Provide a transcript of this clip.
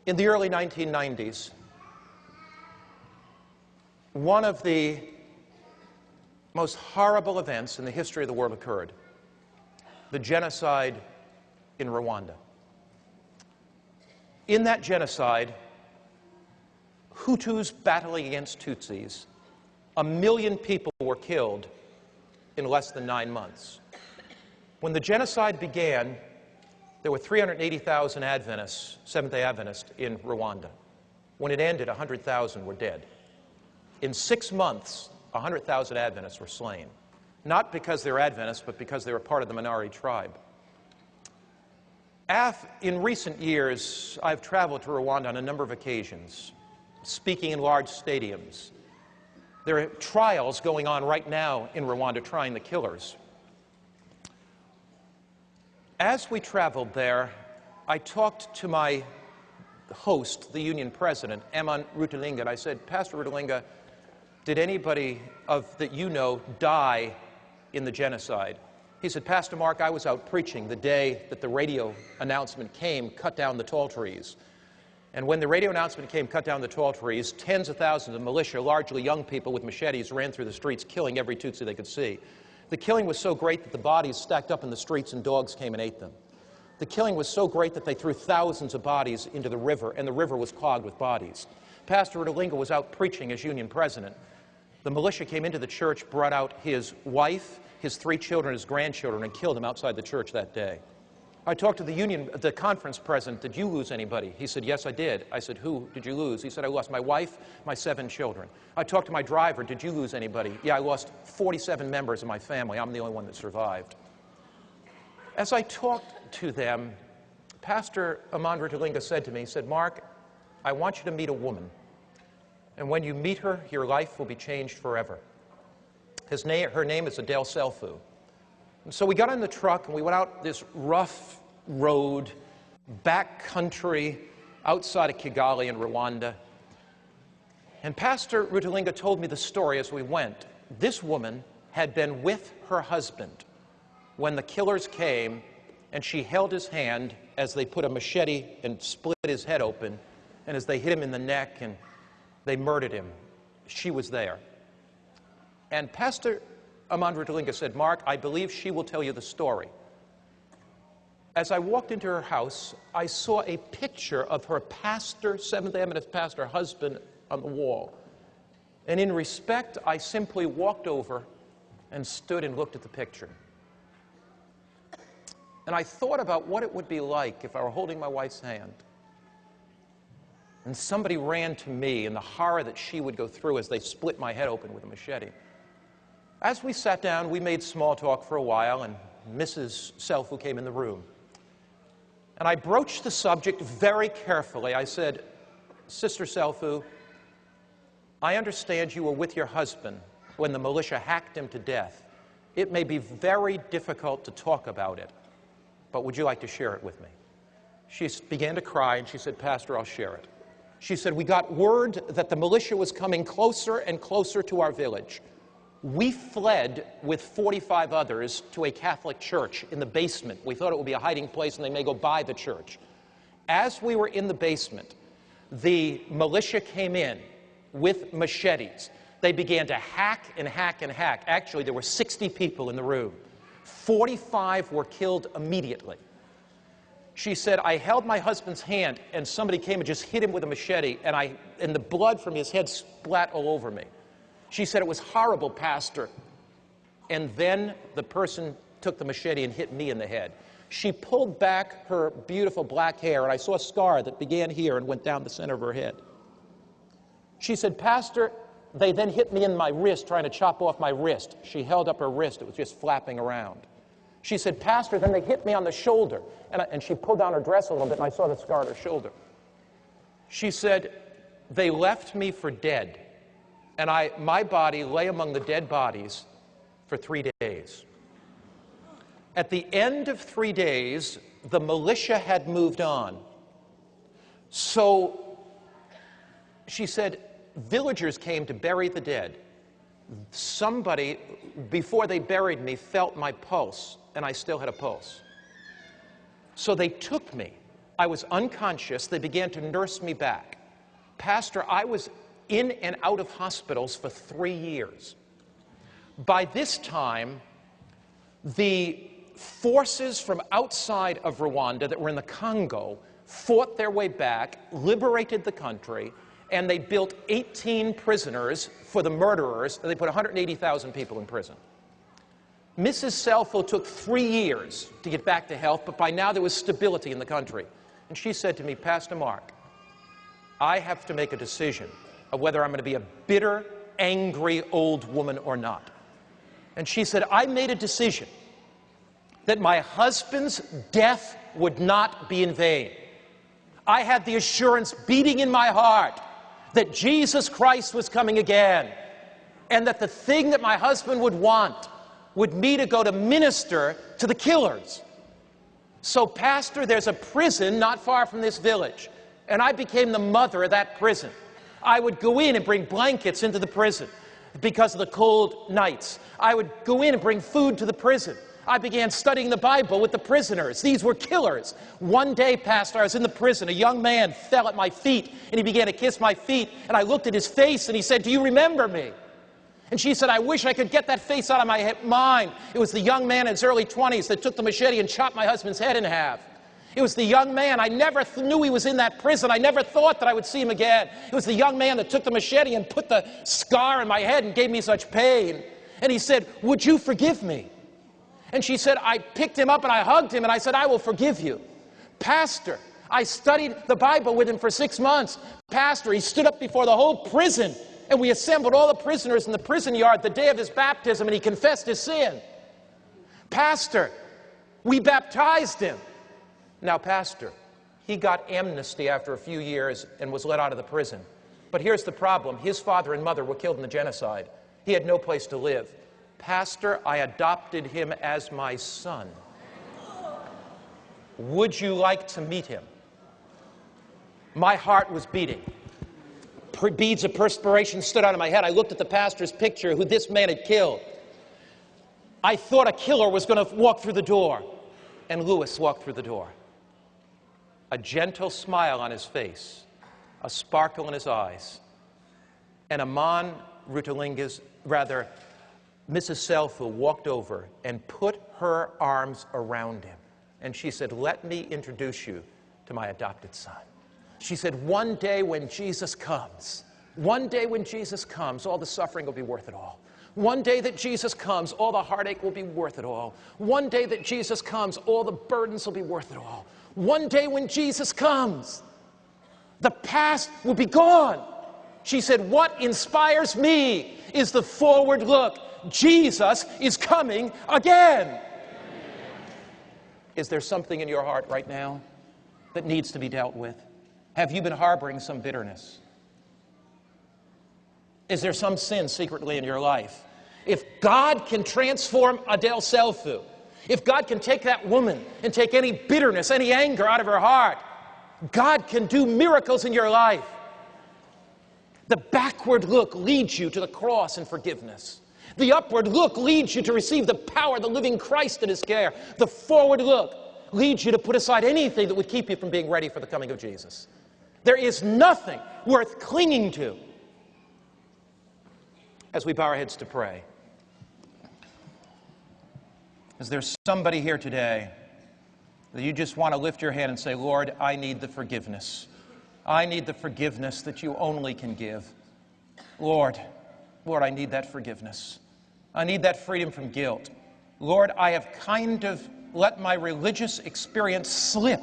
In the early 1990s, one of the most horrible events in the history of the world occurred: the genocide in Rwanda. In that genocide, Hutus battling against Tutsis, 1 million people were killed in less than 9 months. When the genocide began, there were 380,000 Adventists, Seventh-day Adventists, in Rwanda. When it ended, 100,000 were dead. In 6 months, 100,000 Adventists were slain, not because they were Adventists, but because they were part of the minority tribe. In recent years, I've traveled to Rwanda on a number of occasions, speaking in large stadiums. There are trials going on right now in Rwanda trying the killers. As we traveled there, I talked to my host, the union president, Eman Rutelinga, and I said, "Pastor Rutelinga, did anybody that you know die in the genocide?" He said, "Pastor Mark, I was out preaching the day that the radio announcement came, cut down the tall trees. And when the radio announcement came, cut down the tall trees, tens of thousands of militia, largely young people with machetes, ran through the streets, killing every Tutsi they could see. The killing was so great that the bodies stacked up in the streets and dogs came and ate them. The killing was so great that they threw thousands of bodies into the river, and the river was clogged with bodies. Pastor Rutelinga was out preaching as union president. The militia came into the church, brought out his wife, his 3 children, his grandchildren, and killed them outside the church that day. I talked to the conference president. "Did you lose anybody?" He said, "Yes, I did." I said, "Who did you lose?" He said, "I lost my wife, my 7 children." I talked to my driver. "Did you lose anybody?" "Yeah, I lost 47 members of my family. I'm the only one that survived." As I talked to them, Pastor Eman Rutelinga said to me, he said, "Mark, I want you to meet a woman. And when you meet her, your life will be changed forever. Her name is Adele Selfu." And so we got in the truck and we went out this rough road, back country, outside of Kigali in Rwanda. And Pastor Rutelinga told me the story as we went. This woman had been with her husband when the killers came, and she held his hand as they put a machete and split his head open, and as they hit him in the neck and they murdered him. She was there. And Pastor Eman Rutelinga said, "Mark, I believe she will tell you the story." As I walked into her house, I saw a picture of her pastor, Seventh-day Adventist pastor husband, on the wall. And in respect, I simply walked over and stood and looked at the picture. And I thought about what it would be like if I were holding my wife's hand and somebody ran to me, and the horror that she would go through as they split my head open with a machete. As we sat down, we made small talk for a while, and Mrs. Selfu came in the room. And I broached the subject very carefully. I said, "Sister Selfu, I understand you were with your husband when the militia hacked him to death. It may be very difficult to talk about it, but would you like to share it with me?" She began to cry, and she said, "Pastor, I'll share it." She said, "We got word that the militia was coming closer and closer to our village. We fled with 45 others to a Catholic church in the basement. We thought it would be a hiding place and they may go by the church. As we were in the basement, the militia came in with machetes. They began to hack and hack and hack. Actually, there were 60 people in the room. 45 were killed immediately. She said, I held my husband's hand and somebody came and just hit him with a machete, and the blood from his head splat all over me. She said, it was horrible, Pastor. And then the person took the machete and hit me in the head. She pulled back her beautiful black hair, and I saw a scar that began here and went down the center of her head. She said, Pastor, they then hit me in my wrist, trying to chop off my wrist. She held up her wrist. It was just flapping around. She said, Pastor, then they hit me on the shoulder. And she pulled down her dress a little bit, and I saw the scar on her shoulder. She said, they left me for dead. And my body lay among the dead bodies for 3 days. At the end of 3 days, the militia had moved on. So she said, villagers came to bury the dead. Somebody, before they buried me, felt my pulse, and I still had a pulse. So they took me. I was unconscious. They began to nurse me back. Pastor, I was in and out of hospitals for 3 years. By this time, the forces from outside of Rwanda that were in the Congo fought their way back, liberated the country, and they built 18 prisoners for the murderers, and they put 180,000 people in prison. Mrs. Selfo took 3 years to get back to health, but by now there was stability in the country. And she said to me, Pastor Mark, I have to make a decision of whether I'm going to be a bitter, angry old woman or not. And she said, I made a decision that my husband's death would not be in vain. I had the assurance beating in my heart that Jesus Christ was coming again, and that the thing that my husband would want would me to go to minister to the killers. So, Pastor, there's a prison not far from this village, and I became the mother of that prison. I would go in and bring blankets into the prison because of the cold nights. I would go in and bring food to the prison. I began studying the Bible with the prisoners. These were killers. One day, Pastor, I was in the prison. A young man fell at my feet, and he began to kiss my feet, and I looked at his face, and he said, do you remember me? And she said, I wish I could get that face out of my mind. It was the young man in his early 20s that took the machete and chopped my husband's head in half. It was the young man, I never knew he was in that prison. I never thought that I would see him again. It was the young man that took the machete and put the scar in my head and gave me such pain. And he said, would you forgive me? And she said, I picked him up and I hugged him and I said, I will forgive you. Pastor, I studied the Bible with him for 6 months. Pastor, he stood up before the whole prison, and we assembled all the prisoners in the prison yard the day of his baptism, and he confessed his sin. Pastor, we baptized him. Now, Pastor, he got amnesty after a few years and was let out of the prison. But here's the problem. His father and mother were killed in the genocide. He had no place to live. Pastor, I adopted him as my son. Would you like to meet him? My heart was beating. Beads of perspiration stood out of my head. I looked at the pastor's picture, who this man had killed. I thought a killer was going to walk through the door. And Louis walked through the door. A gentle smile on his face, a sparkle in his eyes. And Mrs. Selfo walked over and put her arms around him. And she said, let me introduce you to my adopted son. She said, one day when Jesus comes, all the suffering will be worth it all. One day that Jesus comes, all the heartache will be worth it all. One day that Jesus comes, all the burdens will be worth it all. One day when Jesus comes, the past will be gone. She said, what inspires me is the forward look. Jesus is coming again. Is there something in your heart right now that needs to be dealt with? Have you been harboring some bitterness? Is there some sin secretly in your life? If God can transform Adele Selfo, if God can take that woman and take any bitterness, any anger out of her heart, God can do miracles in your life. The backward look leads you to the cross and forgiveness. The upward look leads you to receive the power of the living Christ in His care. The forward look leads you to put aside anything that would keep you from being ready for the coming of Jesus. There is nothing worth clinging to. As we bow our heads to pray, is there somebody here today that you just want to lift your hand and say, Lord, I need the forgiveness. I need the forgiveness that you only can give. Lord, I need that forgiveness. I need that freedom from guilt. Lord, I have kind of let my religious experience slip